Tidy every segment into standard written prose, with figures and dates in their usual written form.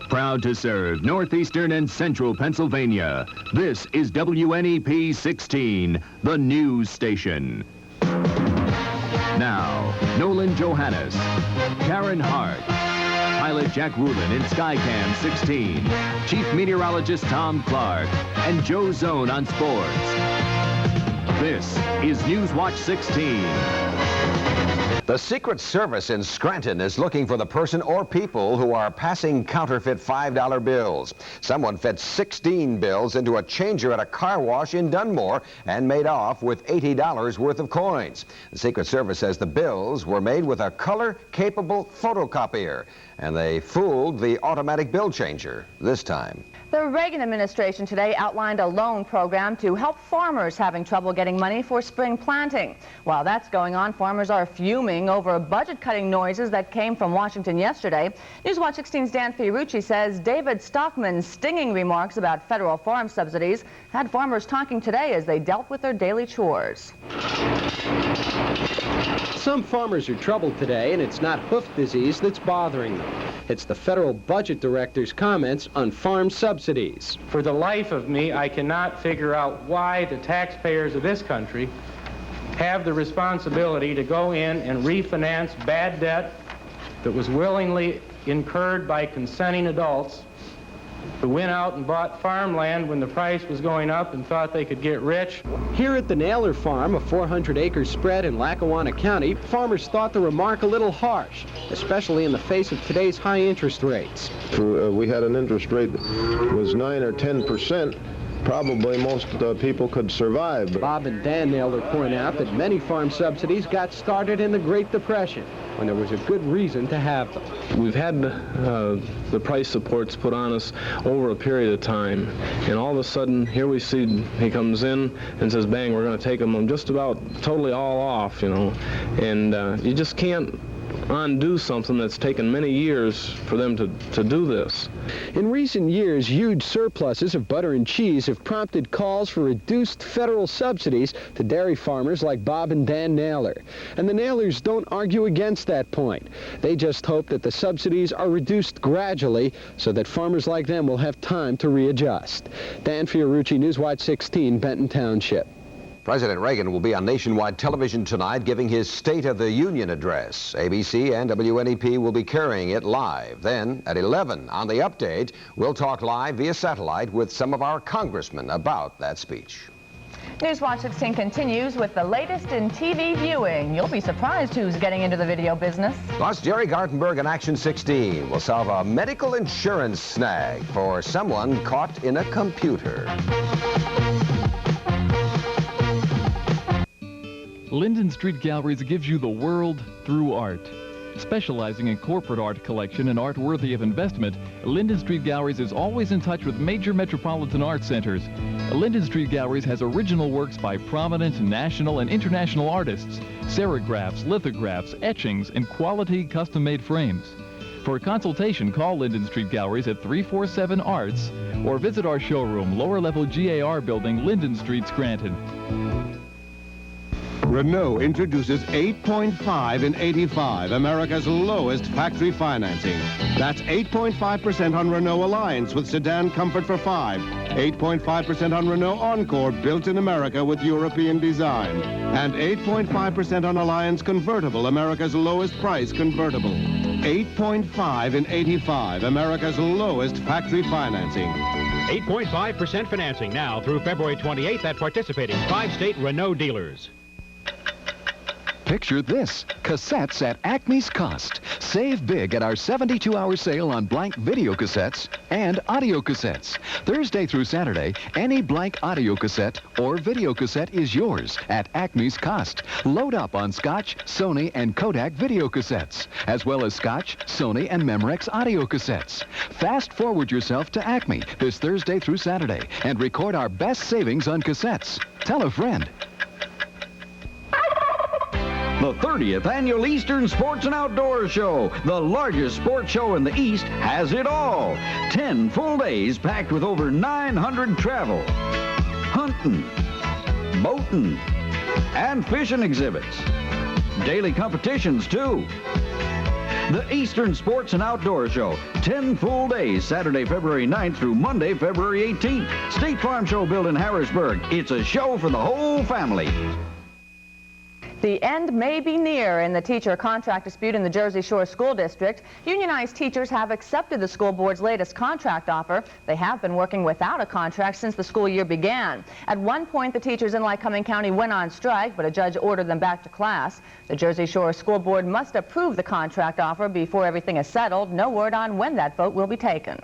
Proud to serve northeastern and central Pennsylvania. This is WNEP 16, the news station. Now, Nolan Johannes, Karen Harch, pilot Jack Rulin in Skycam 16, Chief Meteorologist Tom Clark, and Joe Zone on sports. This is Newswatch 16. The Secret Service in Scranton is looking for the person or people who are passing counterfeit $5 bills. Someone fed 16 bills into a changer at a car wash in Dunmore and made off with $80 worth of coins. The Secret Service says the bills were made with a color-capable photocopier, and they fooled the automatic bill changer this time. The Reagan administration today outlined a loan program to help farmers having trouble getting money for spring planting. While that's going on, farmers are fuming over budget-cutting noises that came from Washington yesterday. Newswatch 16's Dan Fiorucci says David Stockman's stinging remarks about federal farm subsidies had farmers talking today as they dealt with their daily chores. Some farmers are troubled today, and it's not hoof disease that's bothering them. It's the federal budget director's comments on farm subsidies. For the life of me, I cannot figure out why the taxpayers of this country have the responsibility to go in and refinance bad debt that was willingly incurred by consenting adults who went out and bought farmland when the price was going up and thought they could get rich. Here at the Naylor Farm, a 400-acre spread in Lackawanna County, farmers thought the remark a little harsh, especially in the face of today's high interest rates. We had an interest rate that was 9 or 10%. Probably most people could survive. Bob and Dan Naylor point out that many farm subsidies got started in the Great Depression, when there was a good reason to have them. We've had the price supports put on us over a period of time, and all of a sudden, here we see he comes in and says, bang, we're going to take them just about totally all off, you know, and you just can't undo something that's taken many years for them to do this. In recent years, huge surpluses of butter and cheese have prompted calls for reduced federal subsidies to dairy farmers like Bob and Dan Naylor. And the Naylors don't argue against that point. They just hope that the subsidies are reduced gradually so that farmers like them will have time to readjust. Dan Fiorucci, Newswatch 16, Benton Township. President Reagan will be on nationwide television tonight giving his State of the Union address. ABC and WNEP will be carrying it live. Then, at 11 on The Update, we'll talk live via satellite with some of our congressmen about that speech. Newswatch 16 continues with the latest in TV viewing. You'll be surprised who's getting into the video business. Plus, Jerry Gartenberg in Action 16 will solve a medical insurance snag for someone caught in a computer. Linden Street Galleries gives you the world through art. Specializing in corporate art collection and art worthy of investment, Linden Street Galleries is always in touch with major metropolitan art centers. Linden Street Galleries has original works by prominent national and international artists, serigraphs, lithographs, etchings, and quality custom-made frames. For a consultation, call Linden Street Galleries at 347-ARTS or visit our showroom, lower-level GAR building, Linden Street, Scranton. Renault introduces 8.5 in 85, America's lowest factory financing. That's 8.5% on Renault Alliance with sedan comfort for 5, 8.5% on Renault Encore built in America with European design, and 8.5% on Alliance Convertible, America's lowest price convertible. 8.5 in 85, America's lowest factory financing. 8.5% financing now through February 28th at participating 5-state Renault dealers. Picture this, cassettes at Acme's cost. Save big at our 72-hour sale on blank video cassettes and audio cassettes. Thursday through Saturday, any blank audio cassette or video cassette is yours at Acme's cost. Load up on Scotch, Sony, and Kodak video cassettes, as well as Scotch, Sony, and Memorex audio cassettes. Fast forward yourself to Acme this Thursday through Saturday and record our best savings on cassettes. Tell a friend. The 30th Annual Eastern Sports and Outdoors Show, the largest sports show in the East, has it all. 10 full days packed with over 900 travel, hunting, boating, and fishing exhibits. Daily competitions, too. The Eastern Sports and Outdoor Show. 10 full days, Saturday, February 9th through Monday, February 18th. State Farm Show built in Harrisburg. It's a show for the whole family. The end may be near in the teacher contract dispute in the Jersey Shore School District. Unionized teachers have accepted the school board's latest contract offer. They have been working without a contract since the school year began. At one point, the teachers in Lycoming County went on strike, but a judge ordered them back to class. The Jersey Shore School Board must approve the contract offer before everything is settled. No word on when that vote will be taken.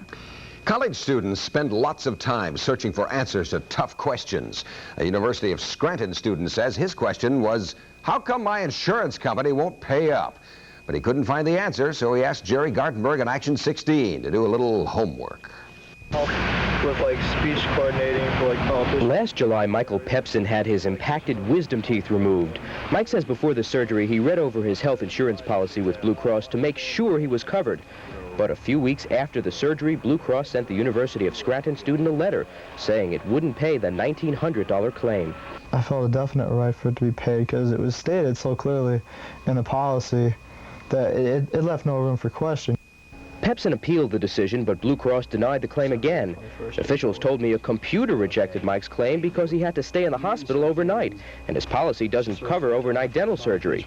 College students spend lots of time searching for answers to tough questions. A University of Scranton student says his question was, how come my insurance company won't pay up? But he couldn't find the answer, so he asked Jerry Gartenberg on Action 16 to do a little homework. With like speech coordinating for like politicians. Last July, Michael Pepsin had his impacted wisdom teeth removed. Mike says before the surgery, he read over his health insurance policy with Blue Cross to make sure he was covered. But a few weeks after the surgery, Blue Cross sent the University of Scranton student a letter saying it wouldn't pay the $1,900 claim. I felt a definite right for it to be paid because it was stated so clearly in the policy that it left no room for question. Pepsin appealed the decision, but Blue Cross denied the claim again. Officials told me a computer rejected Mike's claim because he had to stay in the hospital overnight, and his policy doesn't cover overnight dental surgery.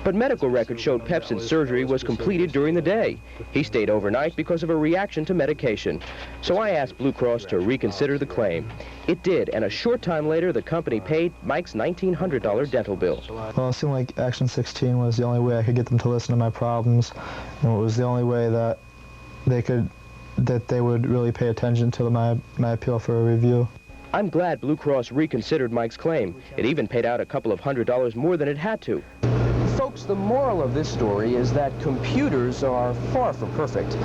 But medical records showed Pepsin's surgery was completed during the day. He stayed overnight because of a reaction to medication. So I asked Blue Cross to reconsider the claim. It did, and a short time later, the company paid Mike's $1,900 dental bill. Well, it seemed like Action 16 was the only way I could get them to listen to my problems, and it was the only way that they would really pay attention to my appeal for a review. I'm glad Blue Cross reconsidered Mike's claim. It even paid out a couple of $100 more than it had to. Folks, the moral of this story is that computers are far from perfect.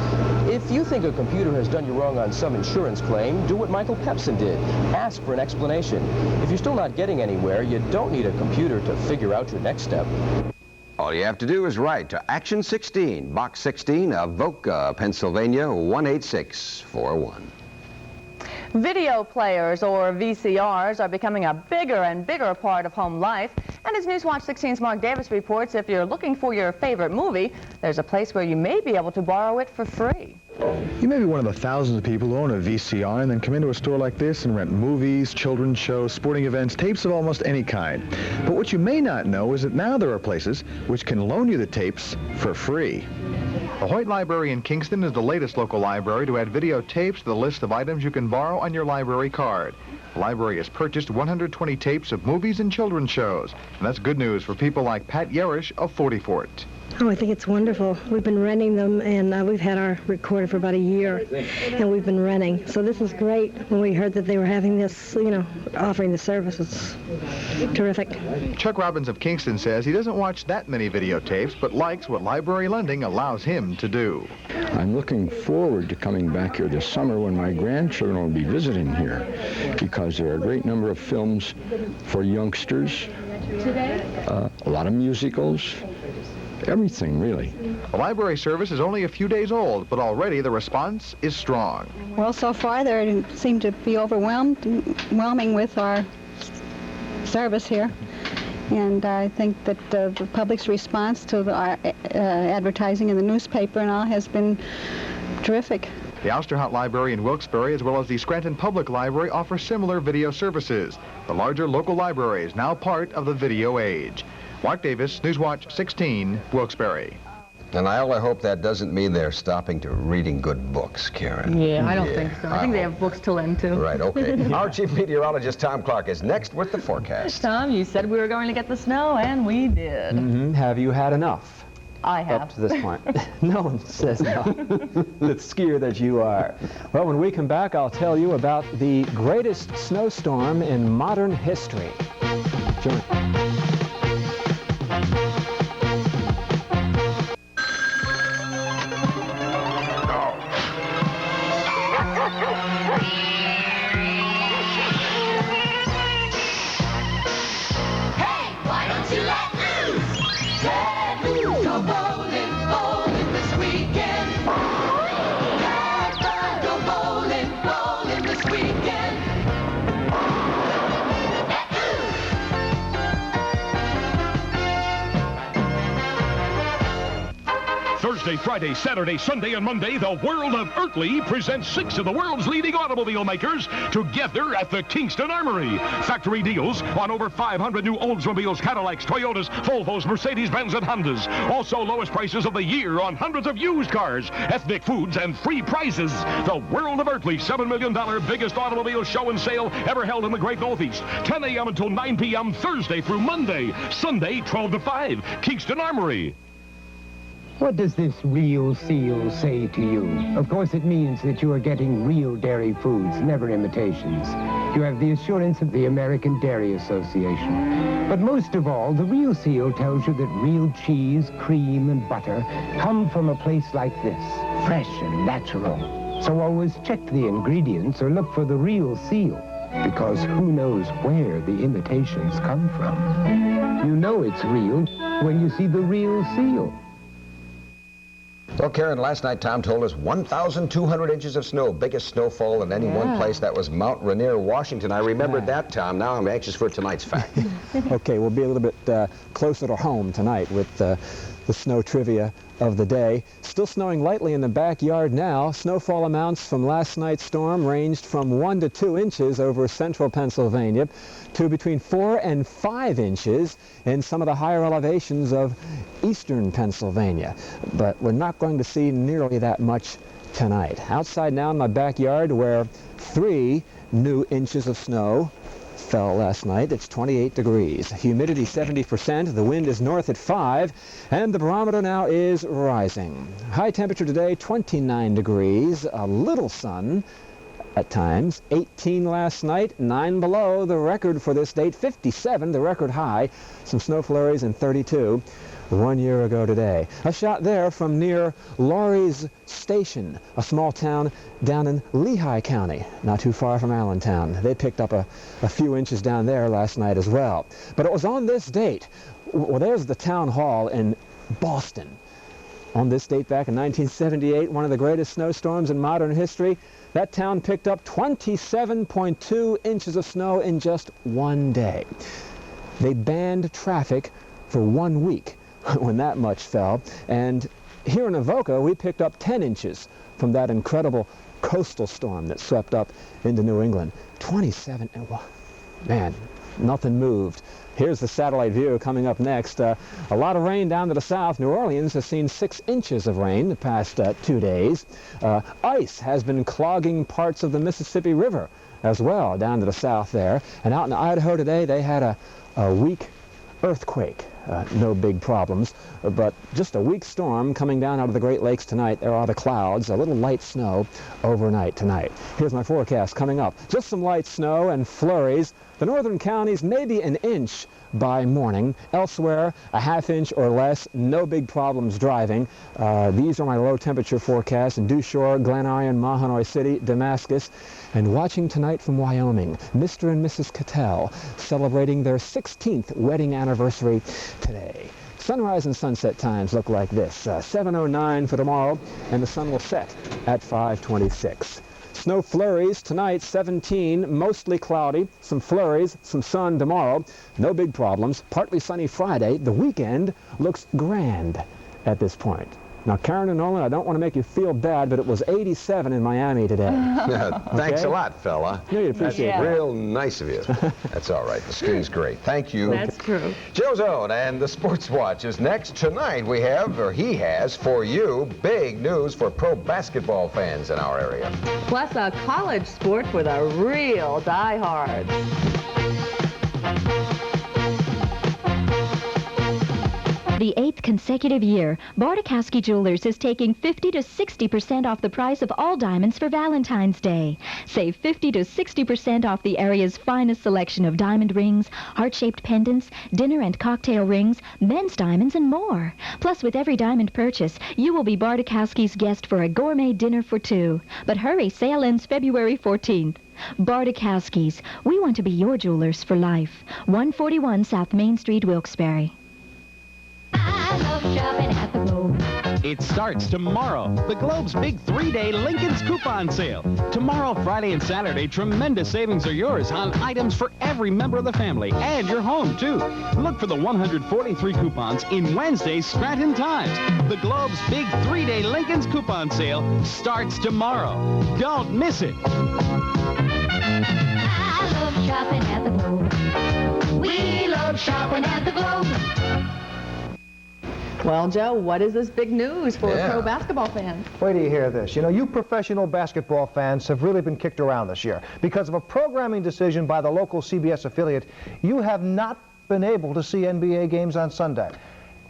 If you think a computer has done you wrong on some insurance claim, do what Michael Pepsin did. Ask for an explanation. If you're still not getting anywhere, you don't need a computer to figure out your next step. All you have to do is write to Action 16, Box 16, Avoca, Pennsylvania, 18641. Video players, or VCRs, are becoming a bigger and bigger part of home life. And as Newswatch 16's Mark Davis reports, if you're looking for your favorite movie, there's a place where you may be able to borrow it for free. You may be one of the thousands of people who own a VCR and then come into a store like this and rent movies, children's shows, sporting events, tapes of almost any kind. But what you may not know is that now there are places which can loan you the tapes for free. The Hoyt Library in Kingston is the latest local library to add videotapes to the list of items you can borrow on your library card. The library has purchased 120 tapes of movies and children's shows, and that's good news for people like Pat Yerish of 40 Fort. Oh, I think it's wonderful. We've been renting them, and we've had our recorder for about a year, and we've been renting. So this is great. When we heard that they were having this, offering the service, it's terrific. Chuck Robbins of Kingston says he doesn't watch that many videotapes, but likes what library lending allows him to do. I'm looking forward to coming back here this summer when my grandchildren will be visiting here, because there are a great number of films for youngsters, a lot of musicals, everything, really. The library service is only a few days old, but already the response is strong. Well, so far they seem to be overwhelming with our service here. And I think that the public's response to our advertising in the newspaper and all has been terrific. The Ousterhout Library in Wilkes-Barre, as well as the Scranton Public Library, offer similar video services. The larger local library is now part of the video age. Mark Davis, Newswatch 16, Wilkes-Barre. And I only hope that doesn't mean they're stopping to reading good books, Karen. Yeah, I don't think so. I think they have books to lend to. Right, okay. Our chief meteorologist, Tom Clark, is next with the forecast. Tom, you said we were going to get the snow, and we did. Mm-hmm. Have you had enough? I have. Up to this point. No one says no. The skier that you are. Well, when we come back, I'll tell you about the greatest snowstorm in modern history. Join. Thursday, Friday, Saturday, Sunday, and Monday, the World of Earthly presents 6 of the world's leading automobile makers together at the Kingston Armory. Factory deals on over 500 new Oldsmobiles, Cadillacs, Toyotas, Volvos, Mercedes-Benz, and Hondas. Also lowest prices of the year on hundreds of used cars, ethnic foods, and free prizes. The World of Earthly $7 million biggest automobile show and sale ever held in the Great Northeast. 10 a.m. until 9 p.m. Thursday through Monday. Sunday, 12 to 5. Kingston Armory. What does this real seal say to you? Of course, it means that you are getting real dairy foods, never imitations. You have the assurance of the American Dairy Association. But most of all, the real seal tells you that real cheese, cream, and butter come from a place like this, fresh and natural. So always check the ingredients or look for the real seal, because who knows where the imitations come from. You know it's real when you see the real seal. Well, Karen, last night Tom told us 1,200 inches of snow, biggest snowfall in any one place. That was Mount Rainier, Washington. I remembered that, Tom. Now I'm anxious for tonight's fact. Okay, we'll be a little bit closer to home tonight with the snow trivia of the day. Still snowing lightly in the backyard now. Snowfall amounts from last night's storm ranged from 1 to 2 inches over central Pennsylvania to between 4 and 5 inches in some of the higher elevations of eastern Pennsylvania. But we're not going to see nearly that much tonight. Outside now in my backyard where 3 new inches of snow fell last night. It's 28 degrees. Humidity 70%. The wind is north at 5. And the barometer now is rising. High temperature today, 29 degrees. A little sun at times. 18 last night. 9 below the record for this date. 57, the record high. Some snow flurries and 32. 1 year ago today. A shot there from near Laurie's Station, a small town down in Lehigh County, not too far from Allentown. They picked up a few inches down there last night as well. But it was on this date. Well, there's the town hall in Boston. On this date back in 1978, one of the greatest snowstorms in modern history, that town picked up 27.2 inches of snow in just one day. They banned traffic for 1 week when that much fell. And here in Avoca, we picked up 10 inches from that incredible coastal storm that swept up into New England. 27, and man, nothing moved. Here's the satellite view coming up next. A lot of rain down to the south. New Orleans has seen 6 inches of rain the past 2 days. Ice has been clogging parts of the Mississippi River as well down to the south there. And out in Idaho today, they had a weak earthquake. No big problems, but just a weak storm coming down out of the Great Lakes tonight. There are the clouds, a little light snow overnight tonight. Here's my forecast coming up. Just some light snow and flurries. The northern counties, maybe an inch by morning. Elsewhere, a half inch or less. No big problems driving. These are my low temperature forecasts in Dewshore, Glen Iron, Mahanoy City, Damascus. And watching tonight from Wyoming, Mr. and Mrs. Cattell celebrating their 16th wedding anniversary today. Sunrise and sunset times look like this. 7:09 for tomorrow, and the sun will set at 5:26. Snow flurries tonight, 17, mostly cloudy. Some flurries, some sun tomorrow. No big problems. Partly sunny Friday. The weekend looks grand at this point. Now, Karen and Nolan, I don't want to make you feel bad, but it was 87 in Miami today. Thanks a lot, fella. Yeah, you appreciate it. Real nice of you. That's all right. The skiing's great. Thank you. That's true. Joe Zone and the Sports Watch is next. Tonight we have, or he has, for you, big news for pro basketball fans in our area. Plus a college sport for the real diehards. The 8th consecutive year, Owy Jewelers is taking 50 to 60% off the price of all diamonds for Valentine's Day. Save 50 to 60% off the area's finest selection of diamond rings, heart-shaped pendants, dinner and cocktail rings, men's diamonds, and more. Plus, with every diamond purchase, you will be Bartikowski's guest for a gourmet dinner for 2. But hurry, sale ends February 14th. Bartikowski's, we want to be your jewelers for life. 141 South Main Street, Wilkes-Barre. I love shopping at the Road. It starts tomorrow. The Globe's big 3-day Lincoln's coupon sale. Tomorrow, Friday, and Saturday, tremendous savings are yours on items for every member of the family and your home, too. Look for the 143 coupons in Wednesday's Scranton Times. The Globe's big 3-day Lincoln's coupon sale starts tomorrow. Don't miss it. I love shopping at the Globe. We love shopping at the Globe. Well, Joe, what is this big news for pro basketball fans? Wait till you hear this. You know, you professional basketball fans have really been kicked around this year. Because of a programming decision by the local CBS affiliate, you have not been able to see NBA games on Sunday.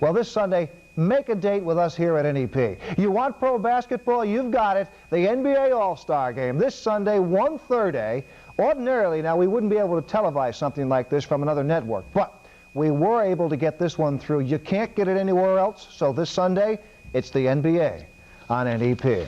Well, this Sunday, make a date with us here at NEP. You want pro basketball? You've got it. The NBA All-Star Game this Sunday, 1:30. Ordinarily, now, we wouldn't be able to televise something like this from another network, but we were able to get this one through. You can't get it anywhere else, so this Sunday, it's the NBA on NEP.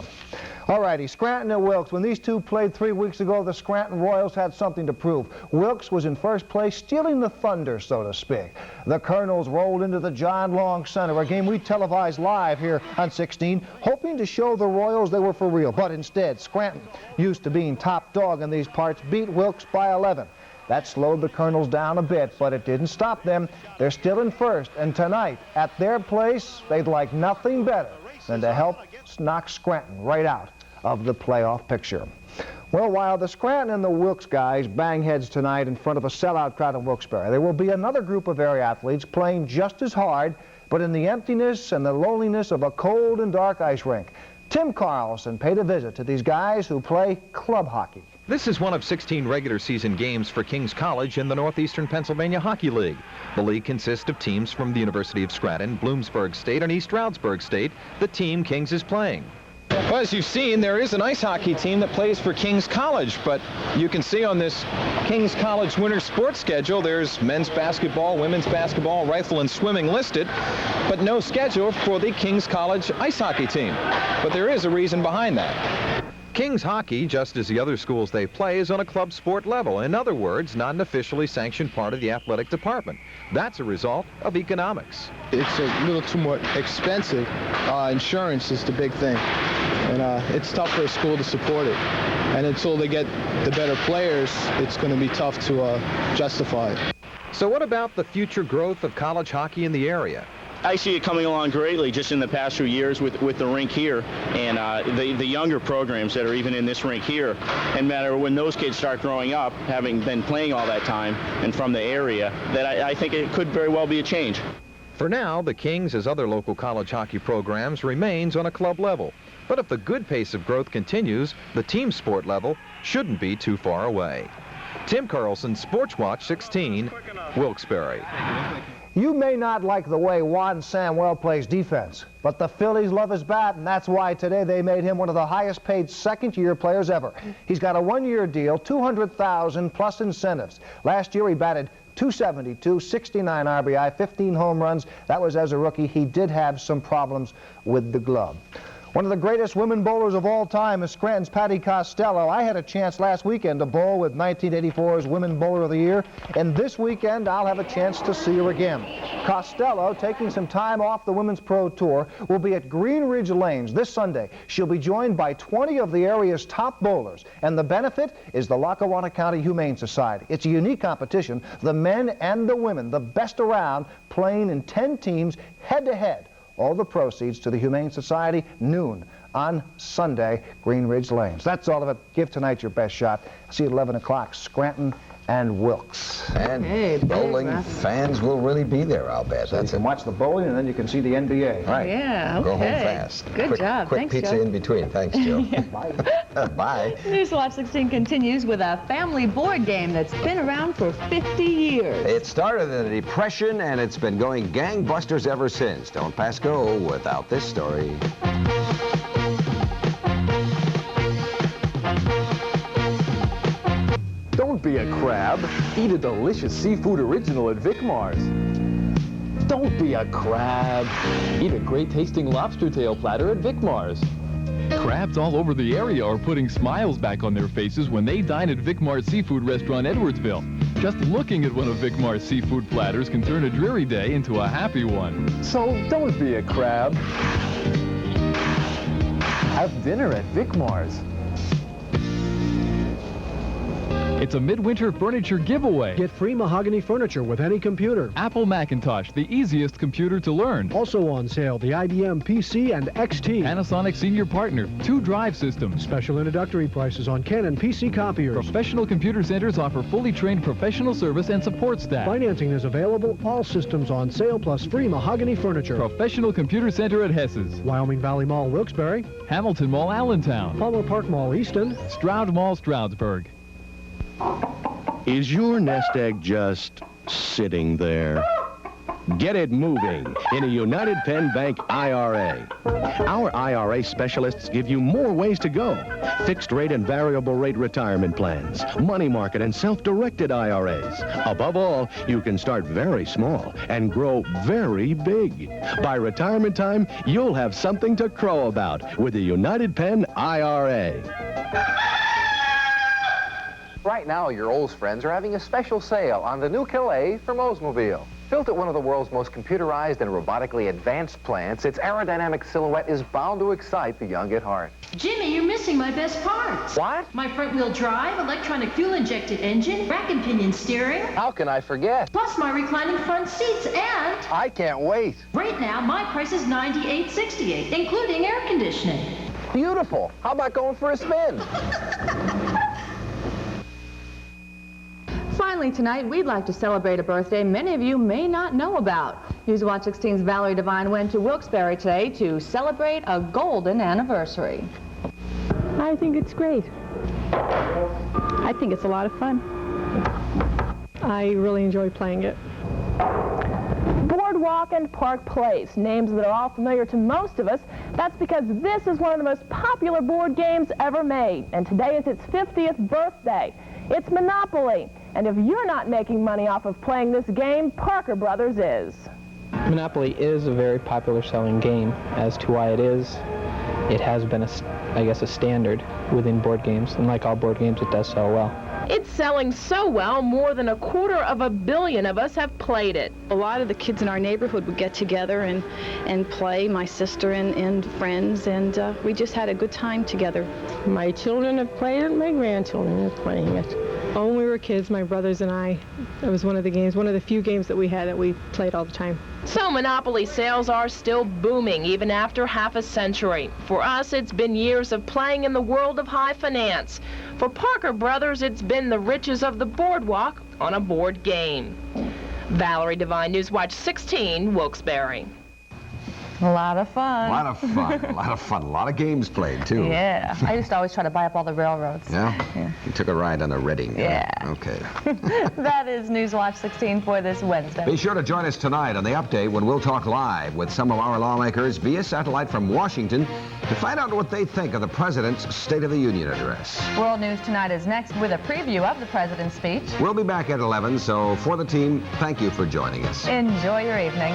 All righty, Scranton and Wilkes. When these two played 3 weeks ago, the Scranton Royals had something to prove. Wilkes was in first place, stealing the thunder, so to speak. The Colonels rolled into the John Long Center, a game we televised live here on 16, hoping to show the Royals they were for real. But instead, Scranton, used to being top dog in these parts, beat Wilkes by 11. That slowed the Colonels down a bit, but it didn't stop them. They're still in first, and tonight, at their place, they'd like nothing better than to help knock Scranton right out of the playoff picture. Well, while the Scranton and the Wilkes guys bang heads tonight in front of a sellout crowd in Wilkes-Barre, there will be another group of area athletes playing just as hard, but in the emptiness and the loneliness of a cold and dark ice rink. Tim Carlson paid a visit to these guys who play club hockey. This is one of 16 regular season games for Kings College in the Northeastern Pennsylvania Hockey League. The league consists of teams from the University of Scranton, Bloomsburg State, and East Stroudsburg State. The team Kings is playing. Well, as you've seen, there is an ice hockey team that plays for Kings College, but you can see on this Kings College winter sports schedule, there's men's basketball, women's basketball, rifle, and swimming listed, but no schedule for the Kings College ice hockey team. But there is a reason behind that. Kings hockey, just as the other schools they play, is on a club sport level. In other words, not an officially sanctioned part of the athletic department. That's a result of economics. It's a little too much expensive. Insurance is the big thing. And it's tough for a school to support it. And until they get the better players, it's going to be tough to justify it. So what about the future growth of college hockey in the area? I see it coming along greatly just in the past few years with the rink here and the younger programs that are even in this rink here. And matter when those kids start growing up, having been playing all that time and from the area, that I think it could very well be a change. For now, the Kings, as other local college hockey programs, remains on a club level. But if the good pace of growth continues, the team sport level shouldn't be too far away. Tim Carlson, Sports Watch 16, Wilkes-Barre. You may not like the way Juan Samuel plays defense, but the Phillies love his bat, and that's why today they made him one of the highest paid second-year players ever. He's got a one-year deal, $200,000 plus incentives. Last year he batted .272, 69 RBI, 15 home runs. That was as a rookie. He did have some problems with the glove. One of the greatest women bowlers of all time is Scranton's Patty Costello. I had a chance last weekend to bowl with 1984's Women Bowler of the Year, and this weekend I'll have a chance to see her again. Costello, taking some time off the Women's Pro Tour, will be at Green Ridge Lanes this Sunday. She'll be joined by 20 of the area's top bowlers, and the benefit is the Lackawanna County Humane Society. It's a unique competition. The men and the women, the best around, playing in 10 teams head-to-head. All the proceeds to the Humane Society, noon on Sunday, Green Ridge Lanes. That's all of it. Give tonight your best shot. See you at 11 o'clock, Scranton and Wilkes. And bowling fans will really be there, I'll bet. So you can watch the bowling, and then you can see the NBA. Right. Yeah, okay. Go home fast. Good job. Quick Thanks, pizza Joe. in between. Thanks, Joe. Bye. Newswatch 16 continues with a family board game that's been around for 50 years. It started in the Depression, and it's been going gangbusters ever since. Don't pass go without this story. Don't be a crab. Eat a delicious seafood original at Vicmar's. Don't be a crab. Eat a great tasting lobster tail platter at Vicmar's. Crabs all over the area are putting smiles back on their faces when they dine at Vicmar Seafood Restaurant, Edwardsville. Just looking at one of Vicmar's seafood platters can turn a dreary day into a happy one. So don't be a crab. Have dinner at Vicmar's. It's a midwinter furniture giveaway. Get free Mahogany Furniture with any computer. Apple Macintosh, the easiest computer to learn. Also on sale, the IBM PC and XT. Panasonic Senior Partner, 2 drive systems. Special introductory prices on Canon PC copiers. Professional computer centers offer fully trained professional service and support staff. Financing is available. All systems on sale plus free Mahogany Furniture. Professional Computer Center at Hess's. Wyoming Valley Mall, Wilkes-Barre. Hamilton Mall, Allentown. Palmer Park Mall, Easton. Stroud Mall, Stroudsburg. Is your nest egg just sitting there? Get it moving in a United Penn Bank IRA. Our IRA specialists give you more ways to go. Fixed rate and variable rate retirement plans, money market and self-directed IRAs. Above all, you can start very small and grow very big. By retirement time, you'll have something to crow about with the United Penn IRA. Right now, your Olds friends are having a special sale on the new Calais from MMobile. Built at one of the world's most computerized and robotically advanced plants, its aerodynamic silhouette is bound to excite the young at heart. Jimmy, you're missing my best parts. What? My front-wheel drive, electronic fuel-injected engine, rack and pinion steering. How can I forget? Plus my reclining front seats and... I can't wait. Right now, my price is $98.68, including air conditioning. Beautiful. How about going for a spin? Finally tonight, we'd like to celebrate a birthday many of you may not know about. Newswatch 16's Valerie Devine went to Wilkes-Barre today to celebrate a golden anniversary. I think it's great. I think it's a lot of fun. I really enjoy playing it. Boardwalk and Park Place, names that are all familiar to most of us. That's because this is one of the most popular board games ever made, and today is its 50th birthday. It's Monopoly, and if you're not making money off of playing this game, Parker Brothers is. Monopoly is a very popular selling game. As to why it is, it has been, a standard within board games, and like all board games, it does sell well. It's selling so well, more than 250 million of us have played it. A lot of the kids in our neighborhood would get together and play, my sister and friends, and we just had a good time together. My children have played it, my grandchildren are playing it. Oh, when we were kids, my brothers and I, it was one of the few games that we had that we played all the time. So Monopoly sales are still booming, even after half a century. For us, it's been years of playing in the world of high finance. For Parker Brothers, it's been the riches of the boardwalk on a board game. Valerie Devine, Newswatch 16, Wilkes-Barre. A lot of fun. A lot of fun. A lot of fun. A lot of games played, too. Yeah. I used to always try to buy up all the railroads. Yeah? Yeah. You took a ride on the Reading. Yeah. Okay. That is Newswatch 16 for this Wednesday. Be sure to join us tonight on the update when we'll talk live with some of our lawmakers via satellite from Washington to find out what they think of the President's State of the Union address. World News Tonight is next with a preview of the President's speech. We'll be back at 11, so for the team, thank you for joining us. Enjoy your evening.